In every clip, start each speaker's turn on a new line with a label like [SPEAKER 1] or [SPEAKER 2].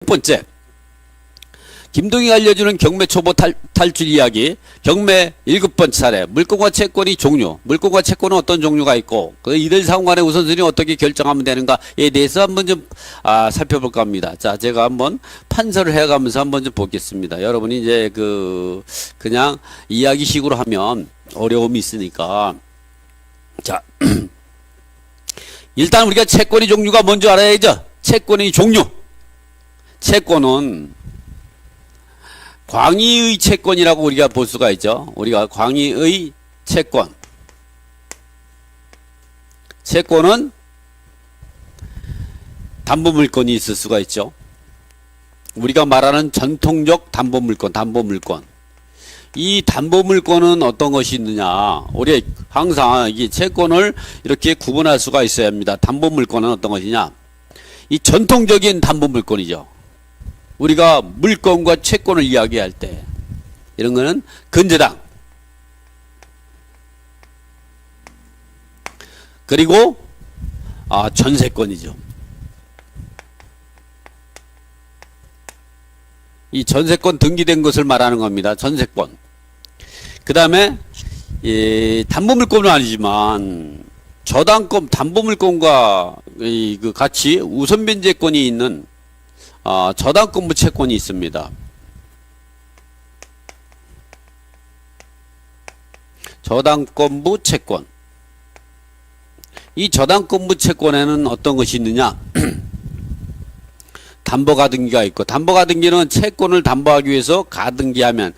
[SPEAKER 1] 첫 번째, 김동희가 알려주는 경매 초보 탈출 이야기. 경매 7번 차례. 물건과 채권이 종류. 물건과 채권은 어떤 종류가 있고 이들 상관의 우선순위 어떻게 결정하면 되는가에 대해서 한번 좀 살펴볼까 합니다. 자, 제가 한번 판서를 해가면서 한번 좀 보겠습니다. 여러분이 이제 그냥 이야기식으로 하면 어려움이 있으니까. 자, 일단 우리가 채권의 종류가 뭔지 알아야죠. 채권의 종류. 채권은 광의의 채권이라고 우리가 볼 수가 있죠. 우리가 광의의 채권. 채권은 담보물건이 있을 수가 있죠. 우리가 말하는 전통적 담보물건. 이 담보물건은 어떤 것이 있느냐. 우리 항상 이 채권을 이렇게 구분할 수가 있어야 합니다. 담보물건은 어떤 것이냐. 이 전통적인 담보물건이죠. 우리가 물건과 채권을 이야기할 때 이런 거는 근저당, 그리고 전세권이죠. 이 전세권 등기된 것을 말하는 겁니다. 전세권. 그 다음에 담보물건은 아니지만 저당권, 담보물건과 같이 우선변제권이 있는 저당권부 채권이 있습니다. 저당권부 채권. 이 저당권부 채권에는 어떤 것이 있느냐? 담보가등기가 있고, 담보가등기는 채권을 담보하기 위해서 가등기하면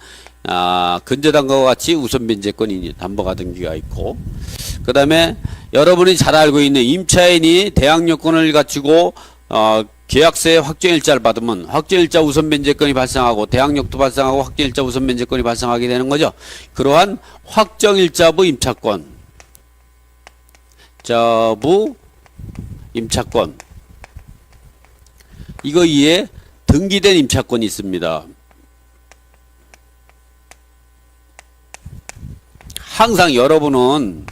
[SPEAKER 1] 근저당과 같이 우선변제권이 담보가등기가 있고, 그 다음에 여러분이 잘 알고 있는 임차인이 대항요건을 갖추고 계약서에 확정일자를 받으면 확정일자 우선변제권이 발생하고 대항력도 발생하고 확정일자 우선변제권이 발생하게 되는 거죠. 그러한 확정일자부 임차권, 자부 임차권, 이거 이에 등기된 임차권이 있습니다. 항상 여러분은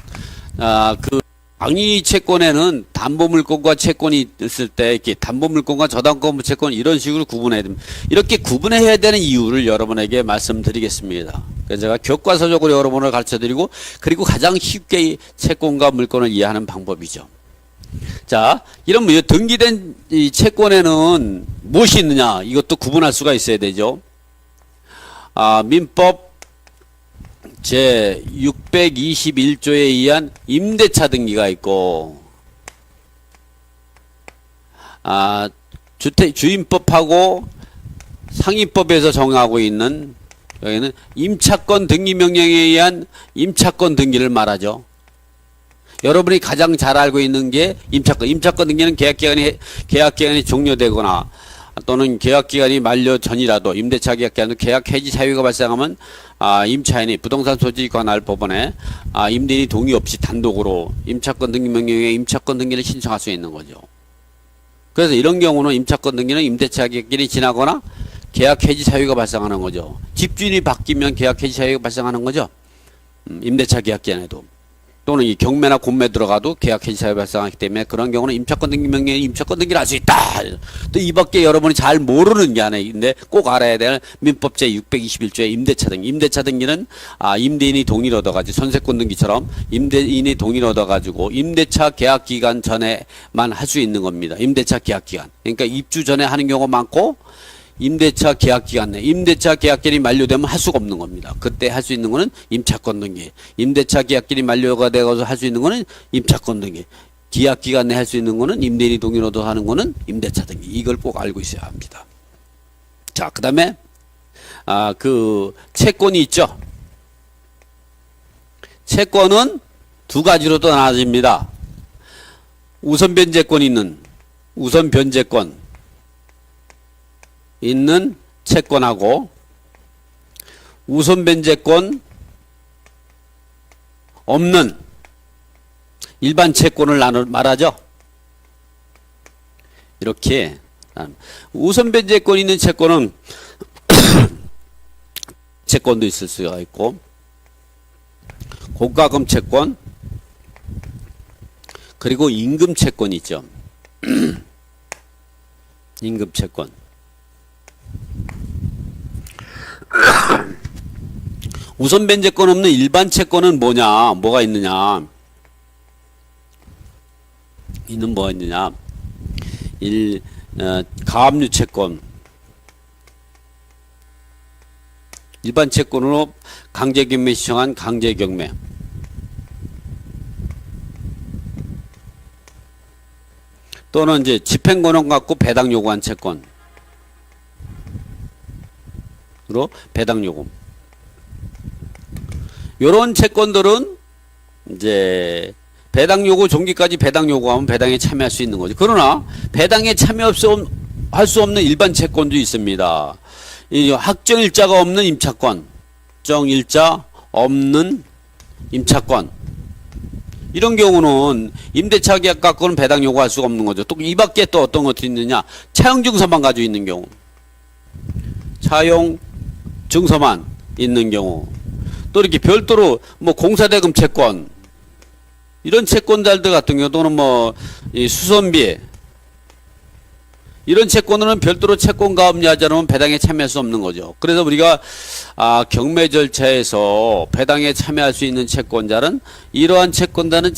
[SPEAKER 1] 광의 채권에는 담보물건과 채권이 있을 때 이렇게 담보물건과 저당권부 채권 이런 식으로 구분해야 됩니다. 이렇게 구분해야 되는 이유를 여러분에게 말씀드리겠습니다. 그래서 제가 교과서적으로 여러분을 가르쳐드리고 그리고 가장 쉽게 채권과 물건을 이해하는 방법이죠. 자, 이런 등기된 이 채권에는 무엇이 있느냐, 이것도 구분할 수가 있어야 되죠. 민법 제 621조에 의한 임대차 등기가 있고, 주임법하고 상위법에서 정하고 있는 여기는 임차권 등기 명령에 의한 임차권 등기를 말하죠. 여러분이 가장 잘 알고 있는 게 임차권 등기는 계약기간이 종료되거나 또는 계약기간이 만료 전이라도 임대차 계약기간도 계약 해지 사유가 발생하면 임차인이 부동산 소지 관할 법원에 임대인이 동의 없이 단독으로 임차권 등기 명령에 임차권 등기를 신청할 수 있는 거죠. 그래서 이런 경우는 임차권 등기는 임대차 계약기간이 지나거나 계약 해지 사유가 발생하는 거죠. 집주인이 바뀌면 계약 해지 사유가 발생하는 거죠. 임대차 계약기간에도. 또는 이 경매나 공매 들어가도 계약 해지 사유가 발생하기 때문에 그런 경우는 임차권 등기 명령에 임차권 등기를 할 수 있다. 또 이 밖에 여러분이 잘 모르는 게 하나 있는데 꼭 알아야 될 민법 제 621조의 임대차 등기. 임대차 등기는 임대인이 동의를 얻어가지고 선세권 등기처럼 임대인이 동의를 얻어가지고 임대차 계약 기간 전에만 할 수 있는 겁니다. 임대차 계약 기간. 그러니까 입주 전에 하는 경우가 많고 임대차 계약 기간 내 임대차 계약기간이 만료되면 할 수가 없는 겁니다. 그때 할 수 있는 거는 임차권 등기. 임대차 계약기간이 만료가 되어서 할 수 있는 거는 임차권 등기. 계약 기간 내 할 수 있는 거는 임대인이 동의로도 하는 거는 임대차 등기. 이걸 꼭 알고 있어야 합니다. 자, 그다음에 채권이 있죠. 채권은 두 가지로 또 나눠집니다. 우선변제권 있는 채권하고 우선변제권 없는 일반 채권을 말하죠. 이렇게 우선변제권 있는 채권은 채권도 있을 수가 있고 고가금 채권 그리고 임금 채권이 있죠. 임금 채권. 우선 변제권 없는 일반 채권은 뭐냐? 뭐가 있느냐? 이는 뭐가 있느냐? 가압류 채권. 일반 채권으로 강제경매 신청한 강제경매. 또는 이제 집행권을 갖고 배당 요구한 채권으로 배당 요구. 요런 채권들은 이제 배당 요구 종기까지 배당 요구하면 배당에 참여할 수 있는 거죠. 그러나 배당에 참여할 수 없는 일반 채권도 있습니다. 이 확정일자가 없는 임차권, 확정일자 없는 임차권. 이런 경우는 임대차 계약 갖고는 배당 요구할 수가 없는 거죠. 또 이 밖에 또 어떤 것들이 있느냐? 차용 증서만 가지고 있는 경우. 차용 증서만 있는 경우. 또 이렇게 별도로 뭐 공사대금 채권, 이런 채권자들 같은 경우, 또는 뭐 이 수선비, 이런 채권은 별도로 채권 가압류하지 않으면 배당에 참여할 수 없는 거죠. 그래서 우리가 경매 절차에서 배당에 참여할 수 있는 채권자는 이러한 채권자는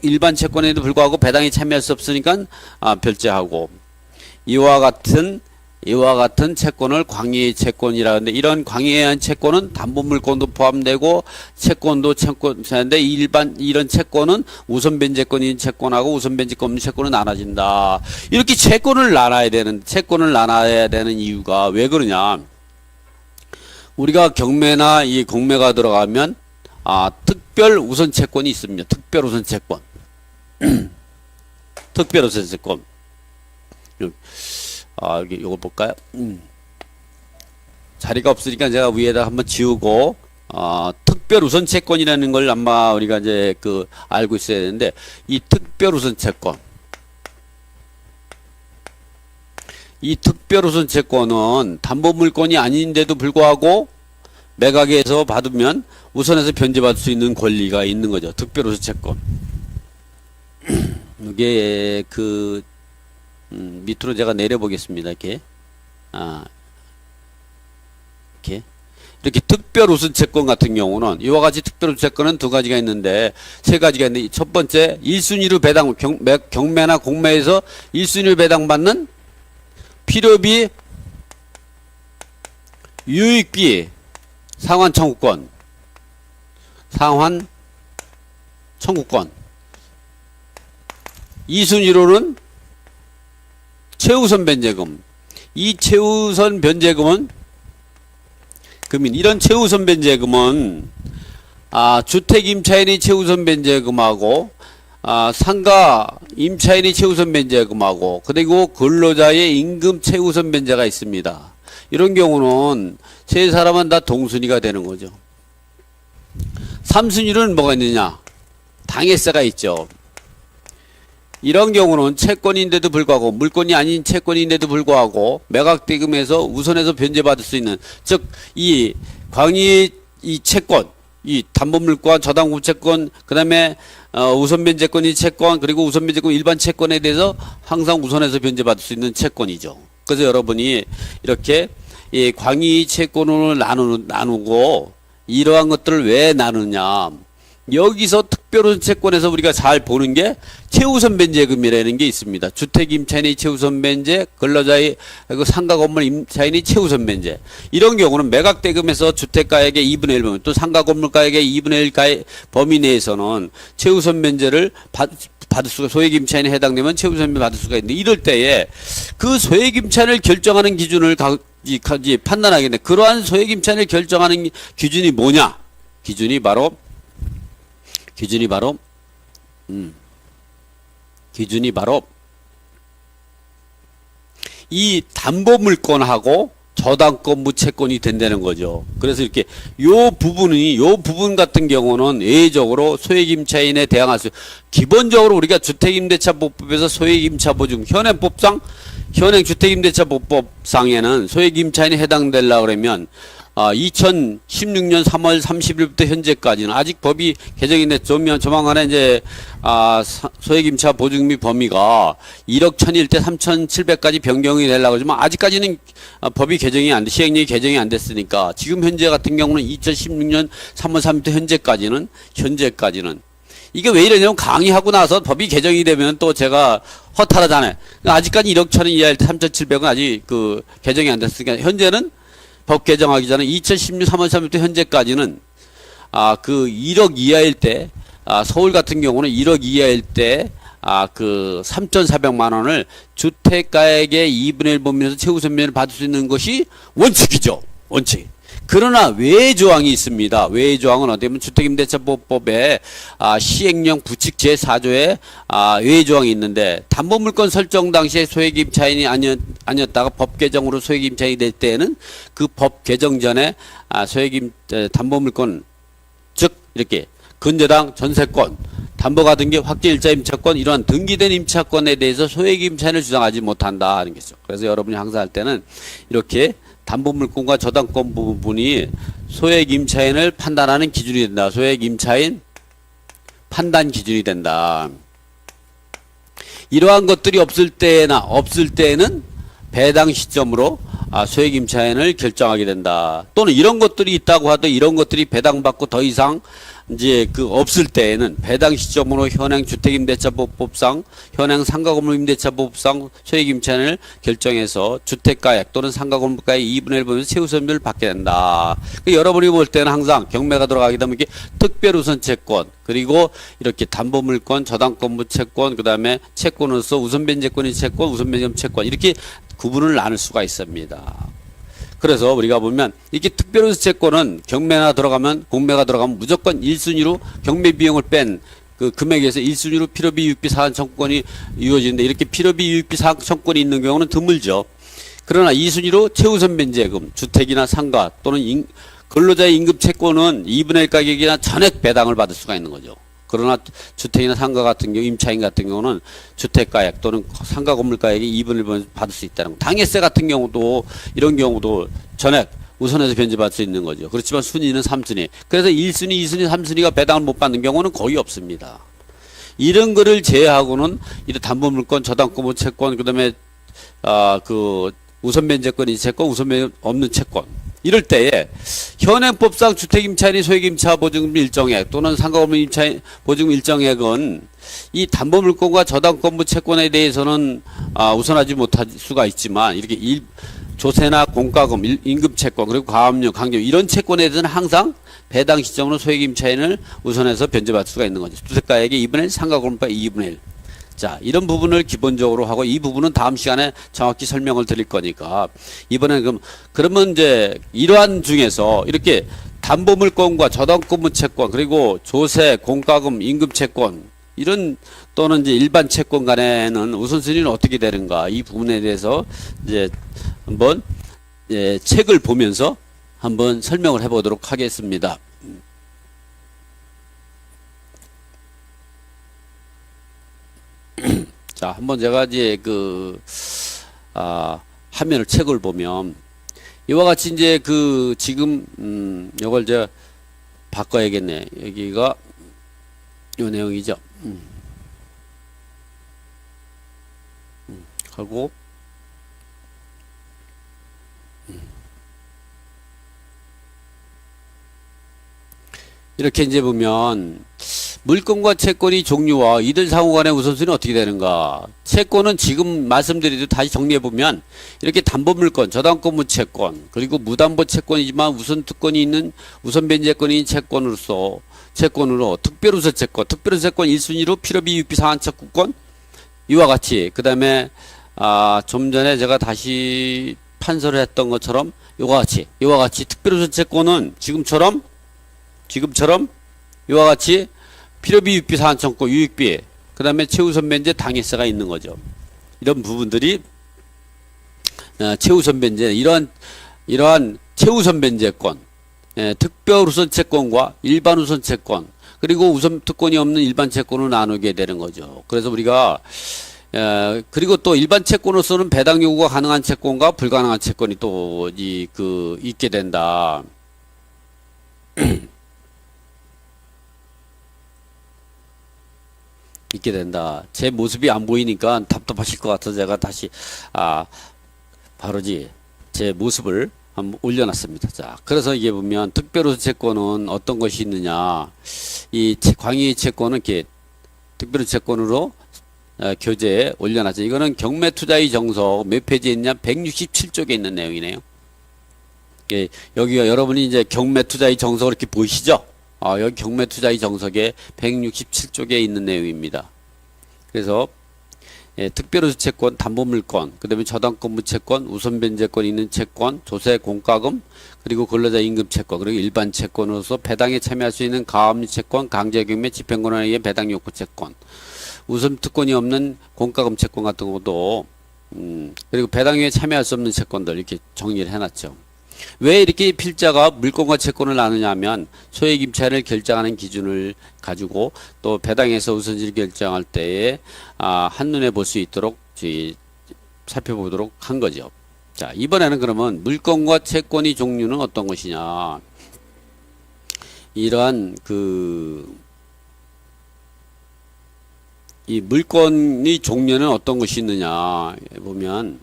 [SPEAKER 1] 일반 채권에도 불구하고 배당에 참여할 수 없으니까 별제하고, 이와 같은 채권을 광의 채권이라 하는데, 이런 광의한 채권은 담보물권도 포함되고 채권인데, 이런 채권은 우선 변제권인 채권하고 우선 변제권 없는 채권은 나눠진다. 이렇게 채권을 나눠야 되는 이유가 왜 그러냐? 우리가 경매나 이 공매가 들어가면 특별 우선 채권이 있습니다. 특별 우선 채권. 특별 우선 채권. 여기 요걸 볼까요? 자리가 없으니까 제가 위에다 한번 지우고, 특별 우선 채권이라는 걸 아마 우리가 이제 알고 있어야 되는데, 이 특별 우선 채권. 이 특별 우선 채권은 담보물권이 아닌데도 불구하고 매각에서 받으면 우선해서 변제받을 수 있는 권리가 있는 거죠. 특별 우선 채권. 이게 밑으로 제가 내려보겠습니다. 이렇게. 이렇게 특별 우선 채권 같은 경우는, 이와 같이 특별 우선 채권은 세 가지가 있는데, 첫 번째, 1순위로 경매나 공매에서 1순위로 배당받는 필요비, 유익비, 상환 청구권. 2순위로는 최우선 변제금. 이 최우선 변제금은 이런 최우선 변제금은 주택 임차인이 최우선 변제금하고 상가 임차인이 최우선 변제금하고, 그리고 근로자의 임금 최우선 변제가 있습니다. 이런 경우는 세 사람은 다 동순위가 되는 거죠. 3순위는 뭐가 있느냐? 당해세가 있죠. 이런 경우는 채권인데도 불구하고, 물권이 아닌 채권인데도 불구하고 매각대금에서 우선해서 변제받을 수 있는, 즉 이 광의 이 채권, 이 담보물권, 저당구채권, 그 다음에 우선 변제권이 채권, 그리고 우선 변제권 일반 채권에 대해서 항상 우선해서 변제받을 수 있는 채권이죠. 그래서 여러분이 이렇게 이 광의 채권을 나누고, 이러한 것들을 왜 나누냐? 여기서 특별우선 채권에서 우리가 잘 보는 게 최우선 변제금이라는 게 있습니다. 주택 임차인이 최우선 변제, 근로자의 상가 건물 임차인이 최우선 변제. 이런 경우는 매각대금에서 주택가액의 2분의 1 범위, 또 상가 건물 가액의 2분의 1 가액 범위 내에서는 최우선 변제를 받을 수가, 소액 임차인에 해당되면 최우선 변제 받을 수가 있는데, 이럴 때에 그 소액 임차인을 결정하는 기준을 판단하겠네. 그러한 소액 임차인을 결정하는 기준이 뭐냐? 기준이 바로 이 담보물권하고 저당권 무채권이 된다는 거죠. 그래서 이렇게 요 부분 같은 경우는 예외적으로 소액임차인에 대항할 수, 기본적으로 우리가 주택임대차보법에서 소액임차보증, 현행주택임대차보법상에는 소액임차인이 해당되려고 그러면 2016년 3월 30일부터 현재까지는 아직 법이 개정이 됐죠. 조만간에 이제 소액임차 보증금리 범위가 1억 1000일 때 3700까지 변경이 되려고 하지만 아직까지는 법이 개정이 안 돼, 시행령이 개정이 안 됐으니까 지금 현재 같은 경우는 2016년 3월 3일부터 현재까지는 이게 왜 이러냐면 강의하고 나서 법이 개정이 되면 또 제가 허탈하잖아요. 아직까지 1억 1000원 이하일 때 3700은 아직 개정이 안 됐으니까 현재는 법 개정하기 전에 2016년 3월 3일부터 현재까지는 1억 이하일 때 서울 같은 경우는 1억 이하일 때 3,400만 원을 주택가액의 2분의 1 범위에서 최우선면을 받을 수 있는 것이 원칙이죠. 원칙. 그러나 외의 조항이 있습니다. 외의 조항은 어떻게 보면 주택임대차보호법에 시행령 부칙 제4조에 외의 조항이 있는데 담보물건 설정 당시에 소액임차인이 아니었다가 법 개정으로 소액임차인이 될 때에는 그 법 개정 전에 담보물건 즉 이렇게 근저당 전세권 담보가 등기 확정일자 임차권 이러한 등기된 임차권에 대해서 소액임차인을 주장하지 못한다 하는 거죠. 그래서 여러분이 항상 할 때는 이렇게 담보물권과 저당권 부분이 소액임차인을 판단하는 기준이 된다. 소액임차인 판단 기준이 된다. 이러한 것들이 없을 때에는 배당 시점으로 소액임차인을 결정하게 된다. 또는 이런 것들이 있다고 하도 이런 것들이 배당받고 더 이상 이제 없을 때에는 배당 시점으로 현행 주택임대차보호법상 현행 상가건물임대차보호법상 소액임차인을 결정해서 주택가액 또는 상가건물가액 2분의 1 범위에서 최우선비를 받게 된다. 여러분이 볼 때는 항상 경매가 들어가게 되면 이게 특별우선 채권 그리고 이렇게 담보물권, 저당권부 채권, 그 다음에 채권으로서 우선변제권인 채권, 우선변제금 채권 이렇게 구분을 나눌 수가 있습니다. 그래서 우리가 보면 이렇게 특별우선 채권은 경매가 들어가면 무조건 1순위로 경매 비용을 뺀 그 금액에서 1순위로 필요비 유익비 사한 청구권이 이루어지는데 이렇게 필요비 유익비 사한 청구권이 있는 경우는 드물죠. 그러나 2순위로 최우선 변제금, 주택이나 상가 또는 근로자의 임금 채권은 2분의 1 가격이나 전액 배당을 받을 수가 있는 거죠. 그러나 주택이나 상가 같은 경우, 임차인 같은 경우는 주택가액 또는 상가 건물가액이 2분의 1 받을 수 있다는 거. 당해세 같은 경우도 이런 경우도 전액 우선해서 변제받을 수 있는 거죠. 그렇지만 순위는 3순위. 그래서 1순위, 2순위, 3순위가 배당을 못 받는 경우는 거의 없습니다. 이런 거를 제외하고는 이런 담보물권, 저당권 채권, 그다음에 우선변제권, 이채권, 우선변제 없는 채권. 이럴 때에 현행법상 주택임차인이 소액임차 보증금 일정액 또는 상가건물 임차인 보증금 일정액은 이 담보물권과 저당권부 채권에 대해서는 우선하지 못할 수가 있지만 이렇게 조세나 공과금, 임금채권 그리고 가압류, 강제 이런 채권에 대해서는 항상 배당 시점으로 소액임차인을 우선해서 변제받을 수가 있는 거죠. 주택가액의 2분의 1, 상가건물가액 2분의 1. 자, 이런 부분을 기본적으로 하고 이 부분은 다음 시간에 정확히 설명을 드릴 거니까 이번에는 그러면 이제 이러한 중에서 이렇게 담보물권과 저당권부 채권 그리고 조세, 공과금, 임금채권 이런 또는 이제 일반 채권 간에는 우선순위는 어떻게 되는가 이 부분에 대해서 이제 한번 책을 보면서 한번 설명을 해보도록 하겠습니다. 자, 한번 제가 이제 화면을 책을 보면 이와 같이 이제 지금 이걸 제가 바꿔야겠네. 여기가 이 내용이죠. 하고 이렇게 이제 보면 물건과 채권이 종류와 이들 상호 간의 우선순위는 어떻게 되는가? 채권은 지금 말씀드리듯 다시 정리해보면 이렇게 담보물권, 저당권부 채권, 그리고 무담보 채권이지만 우선 특권이 있는 우선 변제권이 있는 채권으로 특별우선 채권 1순위로 필요비 유익비 상한 청구권 이와 같이 그 다음에 좀 전에 제가 다시 판서를 했던 것처럼 이와 같이 특별우선 채권은 지금처럼 이와 같이 필요비 유익비 사한 청구 유익비 그 다음에 최우선 변제 당해세가 있는 거죠. 이런 부분들이 최우선 변제 이러한 최우선 변제권 특별우선 채권과 일반 우선 채권 그리고 우선 특권이 없는 일반 채권을 나누게 되는 거죠. 그래서 우리가 그리고 또 일반 채권으로서는 배당 요구가 가능한 채권과 불가능한 채권이 또 있게 된다. 있게 된다. 제 모습이 안 보이니까 답답하실 것 같아서 제가 다시 바로지 제 모습을 한번 올려놨습니다. 자, 그래서 이게 보면 특별호소 채권은 어떤 것이 있느냐? 이 광의 채권은 이렇게 특별호소 채권으로 교재에 올려놨죠. 이거는 경매투자의 정석 몇 페이지에 있냐? 167쪽에 있는 내용이네요. 예, 여기가 여러분이 이제 경매투자의 정석을 이렇게 보이시죠? 여기 경매투자의 정석에 167쪽에 있는 내용입니다. 그래서 특별호소 채권, 담보물권, 그 다음에 저당권부 채권, 우선변제권 있는 채권, 조세 공과금, 그리고 근로자 임금 채권, 그리고 일반 채권으로서 배당에 참여할 수 있는 가압류 채권, 강제경매, 집행권에 의해 배당 요구 채권, 우선 특권이 없는 공과금 채권 같은 것도 그리고 배당에 참여할 수 없는 채권들 이렇게 정리를 해놨죠. 왜 이렇게 필자가 물권과 채권을 나누냐 하면 소액 임차인을 결정하는 기준을 가지고 또 배당에서 우선지를 결정할 때에 한눈에 볼 수 있도록 살펴보도록 한 거죠. 자, 이번에는 그러면 물권과 채권의 종류는 어떤 것이냐. 이러한 이 물권의 종류는 어떤 것이 있느냐 보면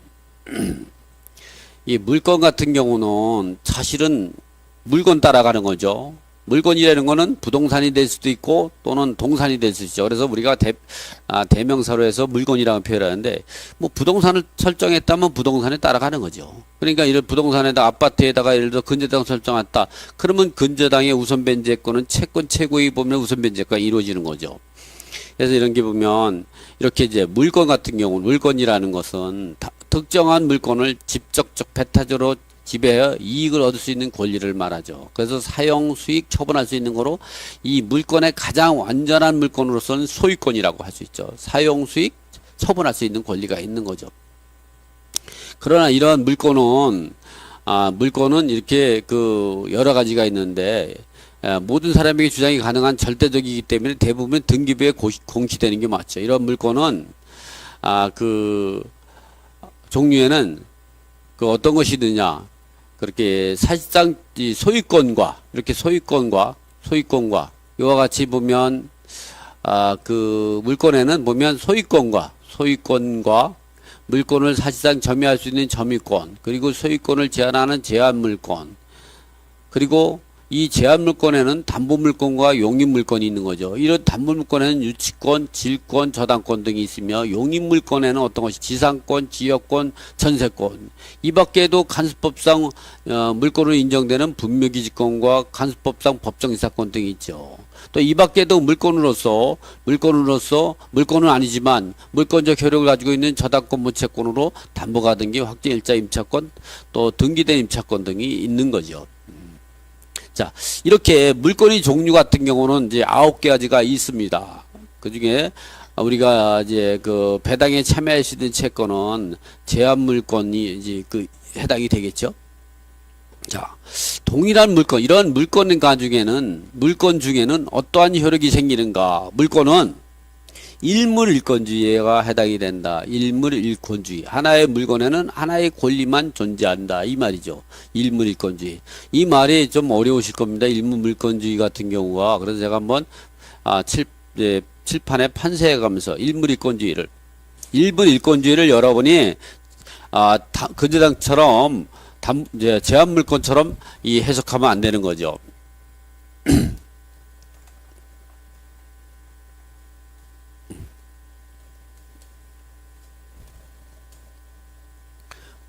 [SPEAKER 1] 이 물건 같은 경우는 사실은 물건 따라가는 거죠. 물건이라는 거는 부동산이 될 수도 있고 또는 동산이 될 수 있죠. 그래서 우리가 대명사로 해서 물건이라고 표현하는데 뭐 부동산을 설정했다면 부동산에 따라가는 거죠. 그러니까 이런 부동산에다 아파트에다가 예를 들어 근저당 설정했다. 그러면 근저당의 우선변제권은 채권 최고위 보면 우선변제가 이루어지는 거죠. 그래서 이런 게 보면 이렇게 이제 물건 같은 경우 물건이라는 것은 특정한 물건을 직접적 배타적으로 지배하여 이익을 얻을 수 있는 권리를 말하죠. 그래서 사용, 수익, 처분할 수 있는 거로 이 물건의 가장 완전한 물건으로서는 소유권이라고 할 수 있죠. 사용, 수익, 처분할 수 있는 권리가 있는 거죠. 그러나 이러한 물건은 이렇게 여러 가지가 있는데 모든 사람에게 주장이 가능한 절대적이기 때문에 대부분 등기부에 공시되는 게 맞죠. 이런 물건은 종류에는 어떤 것이 있느냐. 그렇게 사실상 이 소유권과 이와 같이 보면 물건에는 보면 소유권과 물건을 사실상 점유할 수 있는 점유권, 그리고 소유권을 제한하는 제한물권, 그리고 이 제한물권에는 담보물권과 용익물권이 있는 거죠. 이런 담보물권에는 유치권, 질권, 저당권 등이 있으며 용익물권에는 어떤 것이 지상권, 지역권, 전세권. 이 밖에도 간수법상 물권으로 인정되는 분묘기지권과 간수법상 법정이사권 등이 있죠. 또 이 밖에도 물권은 아니지만 물권적 효력을 가지고 있는 저당권부 채권으로 담보가 등기 확정일자 임차권, 또 등기된 임차권 등이 있는 거죠. 자, 이렇게 물건의 종류 같은 경우는 이제 9가지가 있습니다. 그 중에 우리가 이제 배당에 참여할 수 있는 채권은 제한물건이 이제 해당이 되겠죠. 자, 동일한 물건, 이런 물건 중에는 어떠한 효력이 생기는가? 물건은 일물일권주의가 해당이 된다. 일물일권주의. 하나의 물건에는 하나의 권리만 존재한다. 이 말이죠. 일물일권주의. 이 말이 좀 어려우실 겁니다. 일물일권주의 같은 경우가. 그래서 제가 한번 칠판에 판세해 가면서 일물일권주의를 여러분이 근저당처럼 제한물권처럼 해석하면 안 되는 거죠.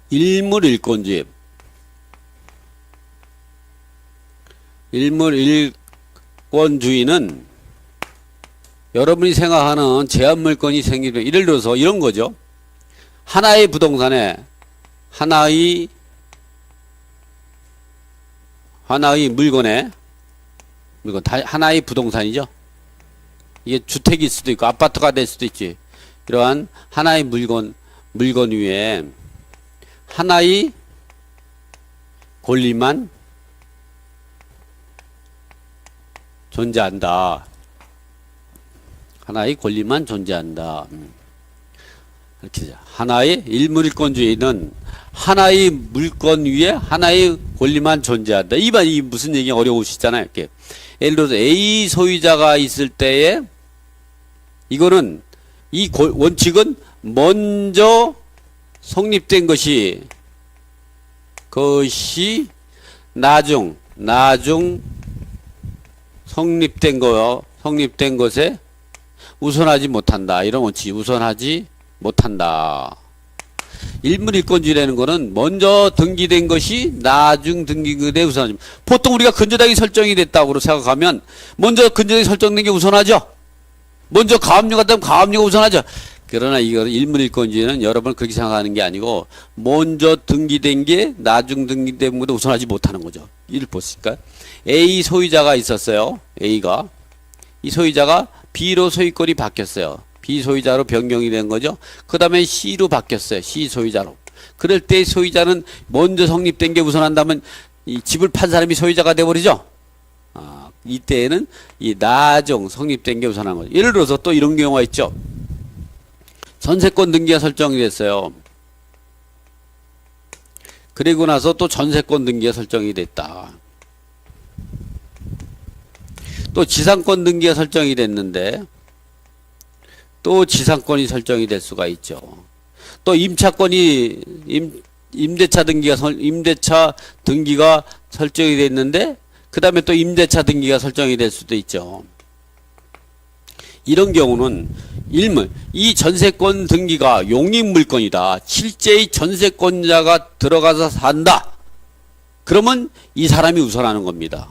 [SPEAKER 1] 일물일권주의. 일물일권주의는 여러분이 생각하는 제한물건이 생기면 예를 들어서 이런 거죠. 하나의 부동산에 하나의 물건 하나의 부동산이죠. 이게 주택일 수도 있고 아파트가 될 수도 있지. 이러한 하나의 물건 위에 하나의 권리만 존재한다. 하나의 권리만 존재한다. 이렇게 하나의 일물일권주의는 하나의 물건 위에 하나의 권리만 존재한다. 이 무슨 얘기 어려우시잖아요. 이렇게 예를 들어서 A 소유자가 있을 때에 이거는 이 원칙은 먼저 성립된 것이 나중 성립된 것에 우선하지 못한다. 이런 원칙 우선하지 못한다. 일물일권주의라는 거는 먼저 등기된 것이 나중 등기된 게 우선하지. 보통 우리가 근저당이 설정이 됐다고 생각하면 먼저 근저당이 설정된 게 우선하죠. 먼저 가압류가 되면 가압류가 우선하죠. 그러나 이거 일물일권주의는 여러분 그렇게 생각하는 게 아니고 먼저 등기된 게 나중 등기된 것보다 우선하지 못하는 거죠. 이를 보실까요? A 소유자가 있었어요. A가 이 소유자가 B로 소유권이 바뀌었어요. B 소유자로 변경이 된 거죠. 그 다음에 C로 바뀌었어요. C 소유자로. 그럴 때 소유자는 먼저 성립된 게 우선한다면 이 집을 판 사람이 소유자가 돼버리죠. 이때에는 이 나중 성립된 게 우선한 거죠. 예를 들어서 또 이런 경우가 있죠. 전세권 등기가 설정이 됐어요. 그리고 나서 또 전세권 등기가 설정이 됐다. 또 지상권 등기가 설정이 됐는데 또 지상권이 설정이 될 수가 있죠. 또 임대차 등기가 설정이 됐는데 그 다음에 또 임대차 등기가 설정이 될 수도 있죠. 이런 경우는 이 전세권 등기가 용익물건이다. 실제의 전세권자가 들어가서 산다. 그러면 이 사람이 우선하는 겁니다.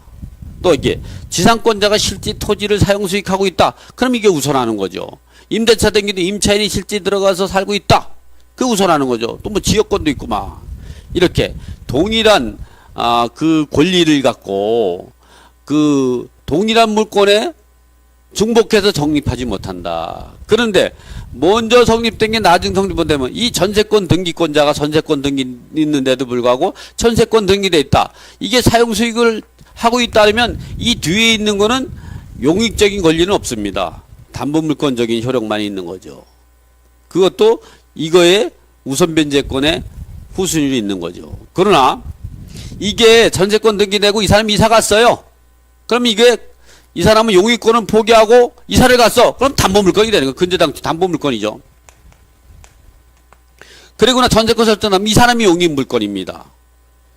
[SPEAKER 1] 또 이게 지상권자가 실제 토지를 사용 수익하고 있다. 그럼 이게 우선하는 거죠. 임대차 등기도 임차인이 실제 들어가서 살고 있다. 그 우선하는 거죠. 또 뭐 지역권도 있고 막 이렇게 동일한 그 권리를 갖고 그 동일한 물건에 중복해서 성립하지 못한다. 그런데 먼저 성립된 게 나중 성립되면 이 전세권 등기권자가 전세권 등기 있는데도 불구하고 전세권 등기돼 있다. 이게 사용 수익을 하고 있다면 이 뒤에 있는 거는 용익적인 권리는 없습니다. 담보물권적인 효력만 있는 거죠. 그것도 이거에 우선 변제권에 후순위로 있는 거죠. 그러나 이게 전세권 등기되고 이 사람이 이사 갔어요. 그럼 이게 이 사람은 용익권은 포기하고 이사를 갔어. 그럼 담보물권이 되는 거예요. 근저당 담보물권이죠. 그리고 나 전세권 설정하면 이 사람이 용익물권입니다.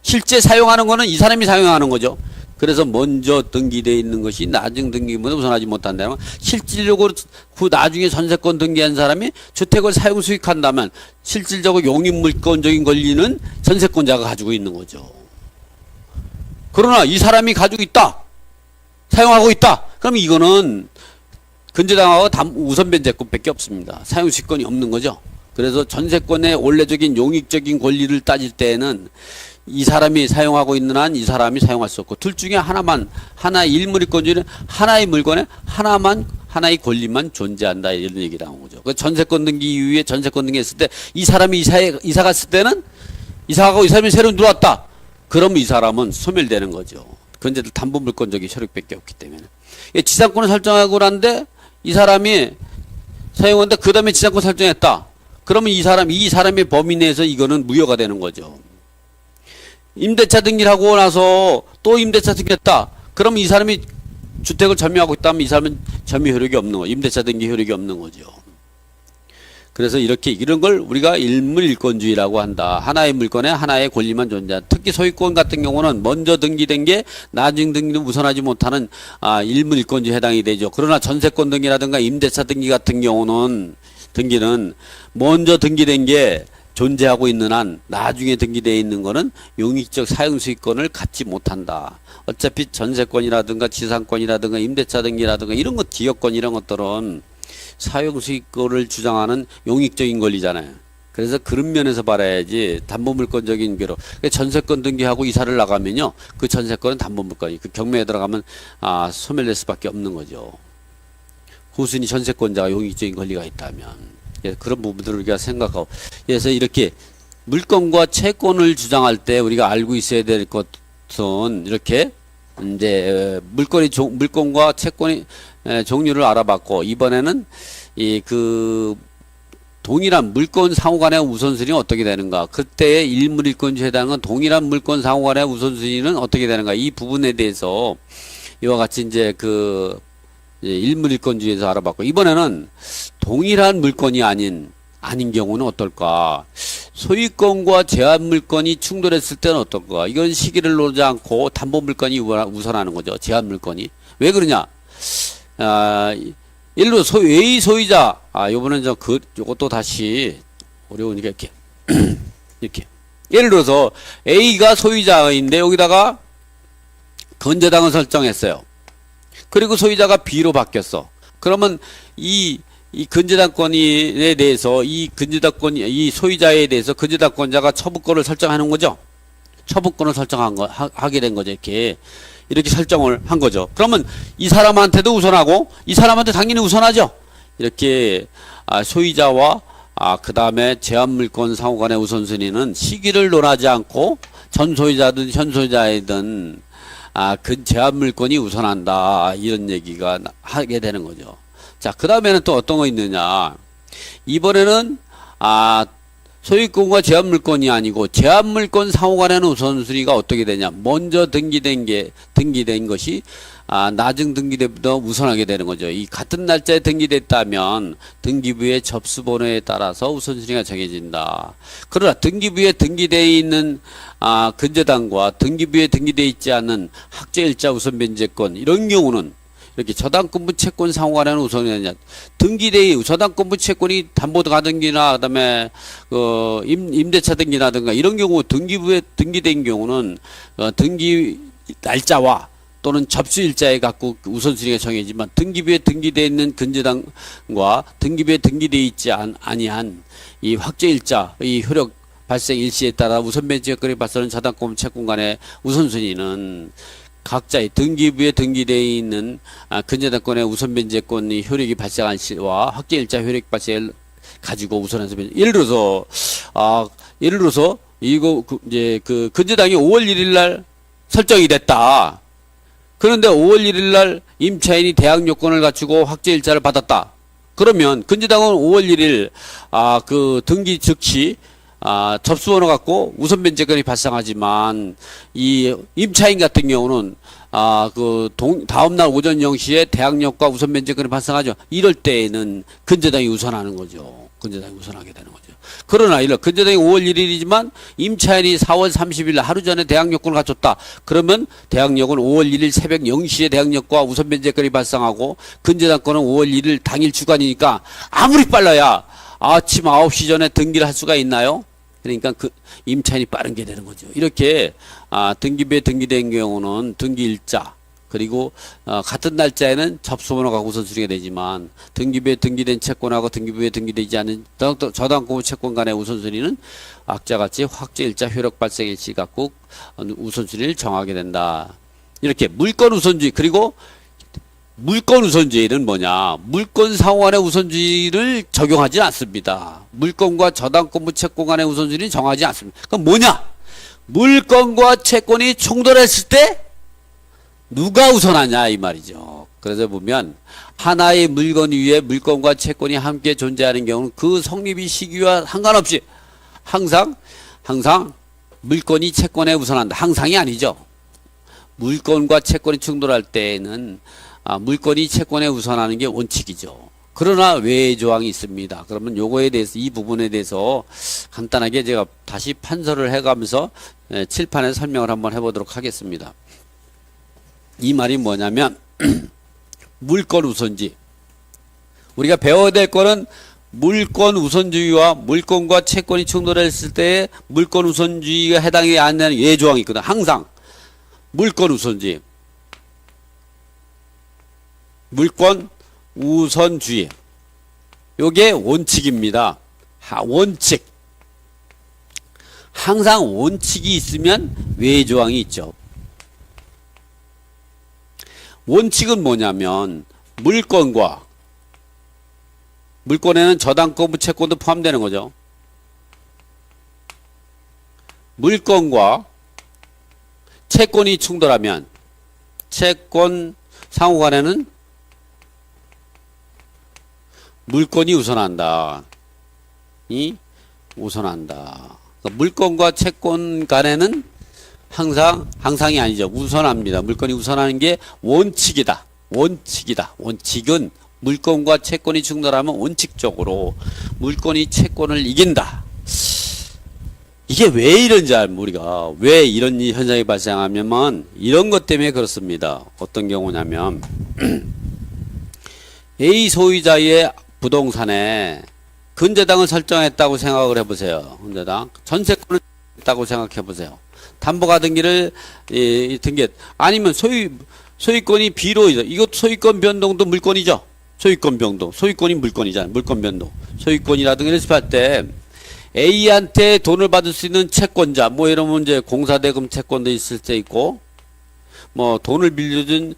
[SPEAKER 1] 실제 사용하는 거는 이 사람이 사용하는 거죠. 그래서 먼저 등기되어 있는 것이 나중 등기보다 우선하지 못한다면 실질적으로 나중에 전세권 등기한 사람이 주택을 사용 수익한다면 실질적으로 용익물권적인 권리는 전세권자가 가지고 있는 거죠. 그러나 이 사람이 가지고 있다. 사용하고 있다. 그럼 이거는 근저당하고 우선 변제권밖에 없습니다. 사용 수익권이 없는 거죠. 그래서 전세권의 원래적인 용익적인 권리를 따질 때에는 이 사람이 사용하고 있는 한 이 사람이 사용할 수 없고 둘 중에 하나의 일물이권주의는 하나의 물건에 하나의 권리만 존재한다 이런 얘기를 하는 거죠. 그 전세권 등기 이후에 전세권 등기했을 때 이 사람이 이사 갔을 때는 이사가고 이 사람이 새로 들어왔다. 그럼 이 사람은 소멸되는 거죠. 그건 이제 담보물권적인 효력밖에 없기 때문에. 지상권을 설정하고 난데 이 사람이 사용한다. 그 다음에 지상권 설정했다. 그러면 이 사람의 범위 내에서 이거는 무효가 되는 거죠. 임대차 등기를 하고 나서 또 임대차 등기했다. 그러면 이 사람이 주택을 점유하고 있다면 이 사람은 점유 효력이 없는 거죠. 임대차 등기 효력이 없는 거죠. 그래서 이런 걸 우리가 일물일권주의라고 한다. 하나의 물건에 하나의 권리만 존재한다. 특히 소유권 같은 경우는 먼저 등기된 게 나중 등기는 우선하지 못하는 일물일권주의에 해당이 되죠. 그러나 전세권 등기라든가 임대차 등기 같은 경우는 등기는 먼저 등기된 게 존재하고 있는 한 나중에 등기되어 있는 거는 용익적 사용수익권을 갖지 못한다. 어차피 전세권이라든가 지상권이라든가 임대차 등기라든가 이런 것 지역권 이런 것들은 사용수익권을 주장하는 용익적인 권리잖아요. 그래서 그런 면에서 봐야지 담보물권적인 괴로 전세권 등기하고 이사를 나가면요 그 전세권은 담보물권이 그 경매에 들어가면 소멸될 수밖에 없는 거죠. 후순위 전세권자가 용익적인 권리가 있다면 그런 부분들을 우리가 생각하고 그래서 이렇게 물권과 채권을 주장할 때 우리가 알고 있어야 될 것은 이렇게 이제 물권과 채권의 종류를 알아봤고 이번에는 이 그 동일한 물권 상호간의 우선순위는 어떻게 되는가? 그때의 일물일권주에 해당하는 건 동일한 물권 상호간의 우선순위는 어떻게 되는가? 이 부분에 대해서 이와 같이 이제 그 일물일권주에서 알아봤고, 이번에는 동일한 물권이 아닌 경우는 어떨까? 소유권과 제한물권이 충돌했을 때는 어떨까? 이건 시기를 놓지 않고 담보물권이 우선하는 거죠. 제한물권이. 왜 그러냐? 예를 들어 A 소유자, 요번엔 요것도 다시 어려우니까 이렇게 이렇게. 예를 들어서 A가 소유자인데 여기다가 건재당을 설정했어요. 그리고 소유자가 B로 바뀌었어. 그러면 이 건재당권에 대해서 이 소유자에 대해서 건재당권자가 처분권을 설정하는 거죠. 처분권을 하게 된 거죠. 이렇게 설정을 한 거죠. 그러면 이 사람한테도 우선하고 이 사람한테 당연히 우선하죠. 이렇게 소유자와 그 다음에 제한물권 상호간의 우선순위는 시기를 논하지 않고 전 소유자든 현 소유자이든 그 제한물권이 우선한다, 이런 얘기가 하게 되는 거죠. 자, 그 다음에는 또 어떤 거 있느냐? 이번에는 소유권과 제한물권이 아니고 제한물권 상호간의 우선순위가 어떻게 되냐? 먼저 등기된 것이 나중 등기대보다 우선하게 되는 거죠. 이 같은 날짜에 등기됐다면 등기부의 접수번호에 따라서 우선순위가 정해진다. 그러나 등기부에 등기되어 있는 건재당과 등기부에 등기되어 있지 않은 학제일자 우선변제권, 이런 경우는 이렇게 저당권부 채권 상호간에는 우선이냐, 저당권부 채권이 담보가 등기나 그다음에 임대차 등기라든가 이런 경우 등기부에 등기된 경우는 등기 날짜와 또는 접수일자에 갖고 우선순위가 정해지만, 등기부에 등기되어 있는 건재당과 등기부에 등기되어 있지 아니한 이 확정일자, 이 효력 발생 일시에 따라 우선변제권이 발생하는 저당권 채권 간의 우선순위는 각자의 등기부에 등기되어 있는 건재당권의 우선변제권이 효력이 발생한 시와 확정일자 효력 발생을 가지고 우선해서, 예를 들어서 이거 이제 그 건재당이 5월 1일 날 설정이 됐다. 그런데 5월 1일 날 임차인이 대항 요건을 갖추고 확정일자를 받았다. 그러면 건재당은 5월 1일 그 등기 즉시 접수번호 갖고 우선변제권이 발생하지만, 이 임차인 같은 경우는 다음날 오전 0시에 대항력과 우선변제권이 발생하죠. 이럴 때에는 건재당이 우선하는 거죠. 건재당이 우선하게 되는 거죠. 그러나 건재당이 5월 1일이지만 임차인이 4월 30일 하루 전에 대항력권을 갖췄다. 그러면 대항력은 5월 1일 새벽 0시에 대항력과 우선변제권이 발생하고, 건재당권은 5월 1일 당일 주간이니까 아무리 빨라야 아침 9시 전에 등기를 할 수가 있나요? 그러니까 임차인이 빠른 게 되는 거죠. 이렇게 등기부에 등기된 경우는 등기일자, 그리고 같은 날짜에는 접수번호가 우선순위가 되지만, 등기부에 등기된 채권하고 등기부에 등기되지 않은 저당권 채권 간의 우선순위는 악자같이 확정일자 효력 발생 일시 갖고 우선순위를 정하게 된다. 이렇게 물권 우선주의, 그리고 물권 우선주의는 뭐냐? 물권 상호간의 우선주의를 적용하지 않습니다. 물권과 저당권부 채권 간의 우선순위는 정하지 않습니다. 그럼 뭐냐? 물권과 채권이 충돌했을 때 누가 우선하냐, 이 말이죠. 그래서 보면 하나의 물건 위에 물권과 채권이 함께 존재하는 경우는 그 성립이 시기와 상관없이 항상 물권이 채권에 우선한다. 항상이 아니죠. 물권과 채권이 충돌할 때에는 물권이 채권에 우선하는 게 원칙이죠. 그러나 외의 조항이 있습니다. 그러면 요거에 대해서, 이 부분에 대해서 간단하게 제가 다시 판서를 해가면서 칠판에 설명을 한번 해보도록 하겠습니다. 이 말이 뭐냐면 물권 우선주의, 우리가 배워야 될 거는 물권 우선주의와 물권과 채권이 충돌했을 때 물권 우선주의가 해당이 안 되는 외의 조항이 있거든. 항상 물권 우선주의, 물권 우선주의, 요게 원칙입니다. 원칙. 항상 원칙이 있으면 외의 조항이 있죠. 원칙은 뭐냐면 물권에는 저당권부 채권도 포함되는 거죠. 물권과 채권이 충돌하면 채권 상호간에는 물권이 우선한다. 우선한다. 그러니까 물건과 채권 간에는 항상이 아니죠. 우선합니다. 물건이 우선하는 게 원칙이다. 원칙은 물건과 채권이 충돌하면 원칙적으로 물건이 채권을 이긴다. 이게 왜 이런지 알면 우리가 왜 이런 현상이 발생하면 이런 것 때문에 그렇습니다. 어떤 경우냐면 A 소유자의 부동산에 근저당을 설정했다고 생각을 해보세요. 근저당 전세권을 했다고 생각해 보세요. 담보가 등기를 등기 아니면 소유권이 비로이죠. 이것 소유권 변동도 물건이죠. 소유권 변동, 소유권이 물건이잖아요. 물건 변동, 소유권이라든가 연습할 때 A한테 돈을 받을 수 있는 채권자, 뭐 이러면 이제 공사대금 채권도 있을 때 있고, 뭐 돈을 빌려준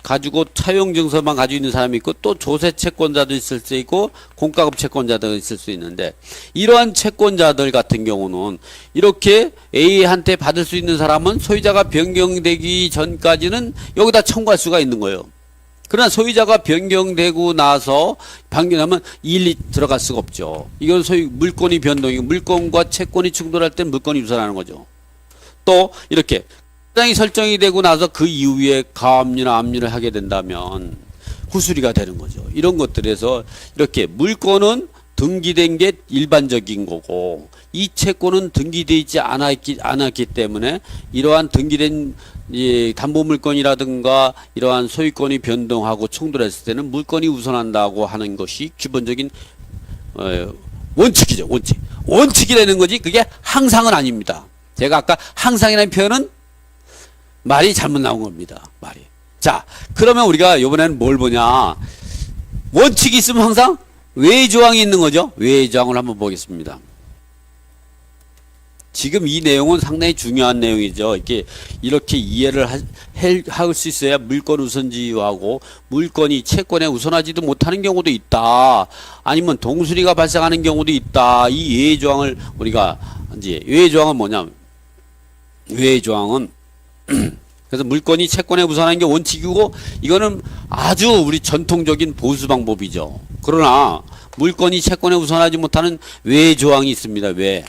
[SPEAKER 1] 가지고 차용증서만 가지고 있는 사람이 있고, 또 조세 채권자도 있을 수 있고, 공과금 채권자도 있을 수 있는데, 이러한 채권자들 같은 경우는 이렇게 A한테 받을 수 있는 사람은 소유자가 변경되기 전까지는 여기다 청구할 수가 있는 거예요. 그러나 소유자가 변경되고 나서 변경하면 일리 들어갈 수가 없죠. 이건 소유 물건이 변동이고 물건과 채권이 충돌할 때 물건이 유산하는 거죠. 또 이렇게 땅이 설정이 되고 나서 그 이후에 가압류나 압류를 하게 된다면 후수리가 되는 거죠. 이런 것들에서 이렇게 물건은 등기된 게 일반적인 거고 이 채권은 등기되지 않았기 때문에 이러한 등기된 담보물건이라든가 이러한 소유권이 변동하고 충돌했을 때는 물건이 우선한다고 하는 것이 기본적인 원칙이죠. 원칙이라는 거지 그게 항상은 아닙니다. 제가 아까 항상이라는 표현은 말이 잘못 나온 겁니다. 말이. 자, 그러면 우리가 이번에는 뭘 보냐? 원칙이 있으면 항상 외의 조항이 있는 거죠. 외의 조항을 한번 보겠습니다. 지금 이 내용은 상당히 중요한 내용이죠. 이렇게 이해를 할 수 있어야 물건 우선지유하고 물건이 채권에 우선하지도 못하는 경우도 있다. 아니면 동수리가 발생하는 경우도 있다. 이 외의 조항을 우리가 이제 외의 조항은 뭐냐면 외의 조항은 그래서 물건이 채권에 우선하는 게 원칙이고 이거는 아주 우리 전통적인 보수 방법이죠. 그러나 물건이 채권에 우선하지 못하는 외의 조항이 있습니다. 왜?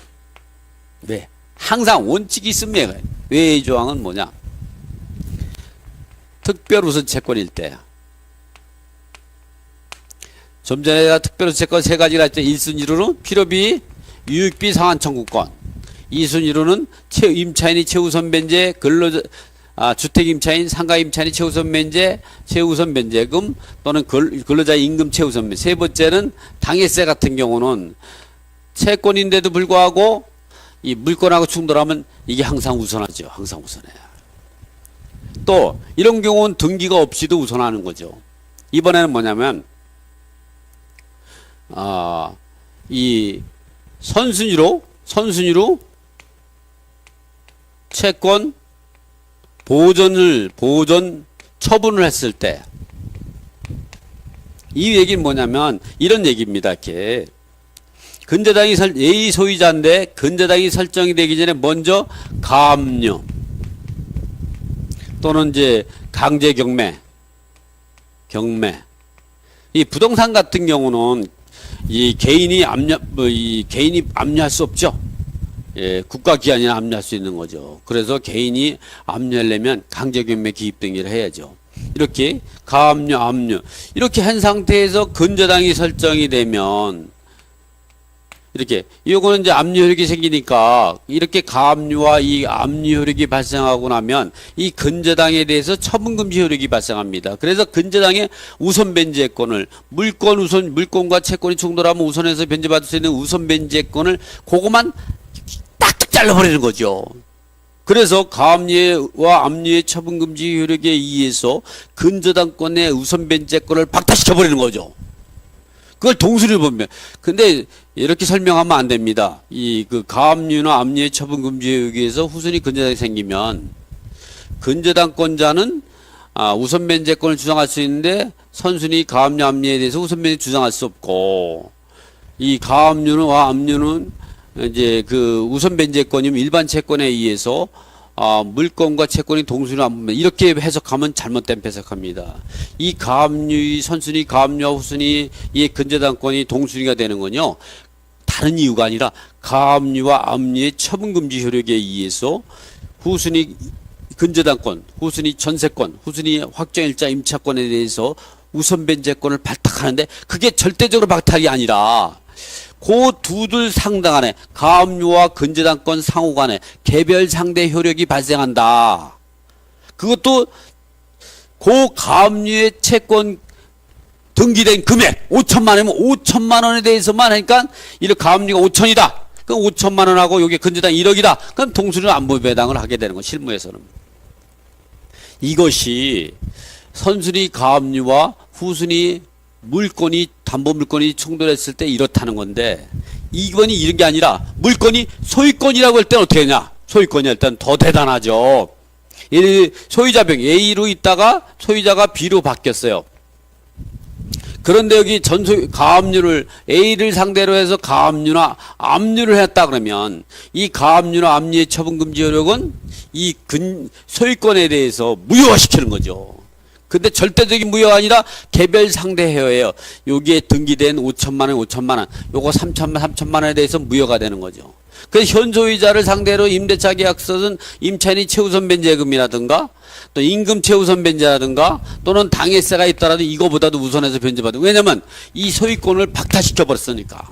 [SPEAKER 1] 항상 원칙이 있으면 외의 조항은 뭐냐? 특별우선 채권일 때. 좀 전에 내가 특별우선 채권 세 가지를 했죠. 1순위로는 필요비, 유익비 상환 청구권. 2순위로는 임차인이 최우선 변제, 주택 임차인, 상가 임차인이 최우선 변제, 최우선 변제금 또는 근로자의 임금 최우선 변제. 세 번째는 당해세 같은 경우는 채권인데도 불구하고 이 물건하고 충돌하면 이게 항상 우선하죠. 항상 우선해요. 또 이런 경우는 등기가 없이도 우선하는 거죠. 이번에는 뭐냐면 이 선순위로 채권 보존 처분을 했을 때 이 얘기는 뭐냐면 이런 얘기입니다. 이렇게 근저당이 A 소유자인데 근저당이 설정이 되기 전에 먼저 가압류 또는 이제 강제 경매 이 부동산 같은 경우는 이 개인이 압류할 수 없죠. 예, 국가 기관이나 압류할 수 있는 거죠. 그래서 개인이 압류하려면 강제 경매 기입 등기를 해야죠. 이렇게 가압류, 압류 이렇게 한 상태에서 근저당이 설정이 되면 이렇게 요거는 이제 압류 효력이 생기니까 이렇게 가압류와 이 압류 효력이 발생하고 나면 이 근저당에 대해서 처분 금지 효력이 발생합니다. 그래서 근저당의 우선 변제권을 물건과 채권이 충돌하면 우선해서 변제받을 수 있는 우선 변제권을 그거만 딱딱 잘라버리는 거죠. 그래서 가압류와 압류의 처분 금지 효력에 의해서 근저당권의 우선 변제권을 박탈시켜버리는 거죠. 그걸 동수리를 보면. 근데 이렇게 설명하면 안 됩니다. 그 가압류나 압류의 처분 금지에 의해서 후순위 근저당이 생기면 근저당권자는 우선 변제권을 주장할 수 있는데 선순위 가압류, 압류에 대해서 우선 변제 주장할 수 없고 이 가압류와 압류는 이제 그 우선 변제권이면 일반 채권에 의해서 물건과 채권이 동순위로 안 보면 이렇게 해석하면 잘못된 해석합니다. 이 가압류, 선순위, 가압류와 후순위의 근저당권이 동순위가 되는 건요. 다른 이유가 아니라 가압류와 압류의 처분금지 효력에 의해서 후순위 근저당권, 후순위 전세권, 후순위 확정일자 임차권에 대해서 우선 변제권을 발탁하는데 그게 절대적으로 박탈이 아니라 그 두들 상당간에 가압류와 근저당권 상호 간에 개별 상대 효력이 발생한다. 그것도 그 가압류의 채권 등기된 금액 5천만 원이면 5천만 원에 대해서만 하니까 이런 가압류가 5천이다. 그럼 5천만 원하고 여기 근저당 1억이다. 그럼 동순위로 안보배당을 하게 되는 거 실무에서는. 이것이 선순위 가압류와 후순위 물건이 담보물건이 충돌했을 때 이렇다는 건데 이건이 이런 게 아니라 물건이 소유권이라고 할 때는 어떻게 하냐. 소유권이 일단 더 대단하죠. 소유자병 A로 있다가 소유자가 B로 바뀌었어요. 그런데 여기 가압류를 A를 상대로 해서 가압류나 압류를 했다 그러면 이 가압류나 압류의 처분금지 효력은 이 소유권에 대해서 무효화시키는 거죠. 근데 절대적인 무효가 아니라 개별 상대 해여예요. 여기에 등기된 5천만 원, 5천만 원, 요거 3천만 원에 대해서 무효가 되는 거죠. 그래서 현소유자를 상대로 임대차 계약서는 임차인이 최우선 변제금이라든가 또 임금 최우선 변제라든가 또는 당해세가 있더라도 이거보다도 우선해서 변제받는. 왜냐면 이 소유권을 박탈시켜 버렸으니까.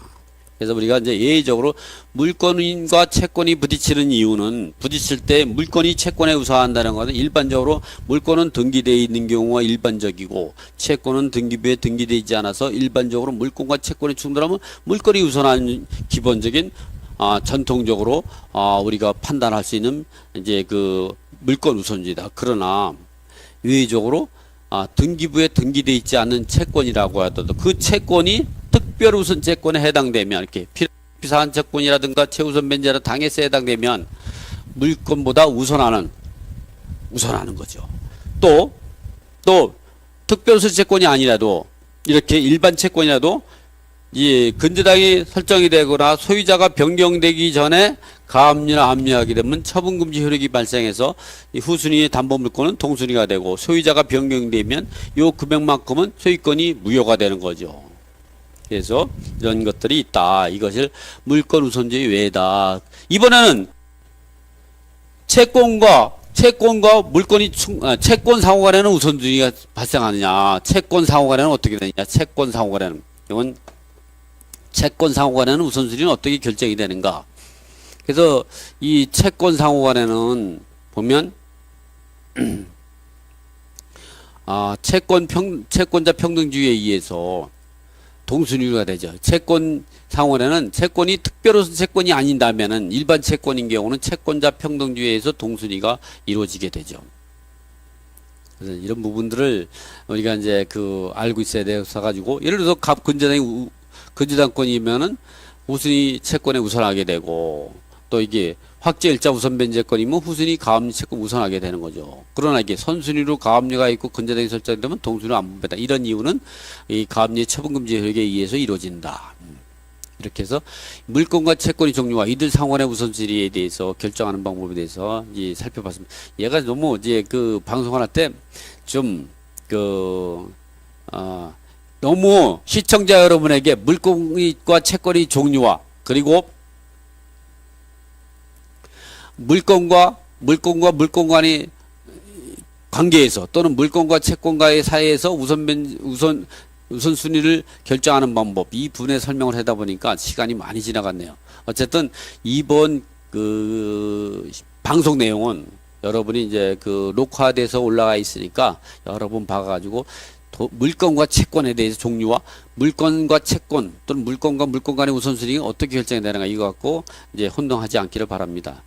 [SPEAKER 1] 그래서 우리가 이제 예외적으로 물권과 채권이 부딪히는 이유는 부딪힐 때 물권이 채권에 우선한다는 것은 일반적으로 물권은 등기되어 있는 경우가 일반적이고 채권은 등기부에 등기되어 있지 않아서 일반적으로 물권과 채권이 충돌하면 물권이 우선하는 기본적인 전통적으로 우리가 판단할 수 있는 이제 그 물권 우선주의다. 그러나 외적으로 등기부에 등기되어 있지 않는 채권이라고 하더라도 그 채권이 특별 우선 채권에 해당되면 이렇게 필요한 채권이라든가 최우선 변제나 당해세에 해당되면 물권보다 우선하는 거죠. 또 특별 우선 채권이 아니라도 이렇게 일반 채권이라도 이 근저당이 설정이 되거나 소유자가 변경되기 전에 가압류나 압류하게 되면 처분금지 효력이 발생해서 이 후순위의 담보물권은 동순위가 되고 소유자가 변경되면 요 금액만큼은 소유권이 무효가 되는 거죠. 그래서 이런 것들이 있다. 이것을 물권 우선주의 외다. 이번에는 채권과 물권이 채권 상호간에는 우선주의가 발생하느냐. 채권 상호간에는 어떻게 되느냐. 채권 상호간에는 이건 채권 상호간에는 우선순위는 어떻게 결정이 되는가. 그래서 이 채권 상호간에는 보면 채권자 평등주의에 의해서 동순위가 되죠. 채권 상호간에는 채권이 특별우선 채권이 아닌다면은 일반 채권인 경우는 채권자 평등주의에서 동순위가 이루어지게 되죠. 그래서 이런 부분들을 우리가 이제 알고 있어야 돼서 가지고 예를 들어서 근저당권이면은 후순위 채권에 우선하게 되고 또 이게 확정일자 우선 변제권이면 후순위 가압류 채권 우선하게 되는 거죠. 그러나 이게 선순위로 가압류가 있고 근저당이 설정되면 동순위로 안분배다. 이런 이유는 이 가압류의 처분금지 효력에 의해서 이루어진다. 이렇게 해서 물권과 채권의 종류와 이들 상호간의 우선순위에 대해서 결정하는 방법에 대해서 이제 살펴봤습니다. 얘가 너무 이제 방송을 할 때 좀 너무 시청자 여러분에게 물권과 채권의 종류와 그리고 물권과 물권간의 관계에서 또는 물권과 채권과의 사이에서 우선순위를 결정하는 방법 이 분의 설명을 하다 보니까 시간이 많이 지나갔네요. 어쨌든 이번 방송 내용은 여러분이 이제 녹화돼서 올라가 있으니까 여러분 봐가지고 물권과 채권에 대해서 종류와 물권과 채권 또는 물권과 물권 간의 우선순위가 어떻게 결정이 되는가 이거 갖고 이제 혼동하지 않기를 바랍니다.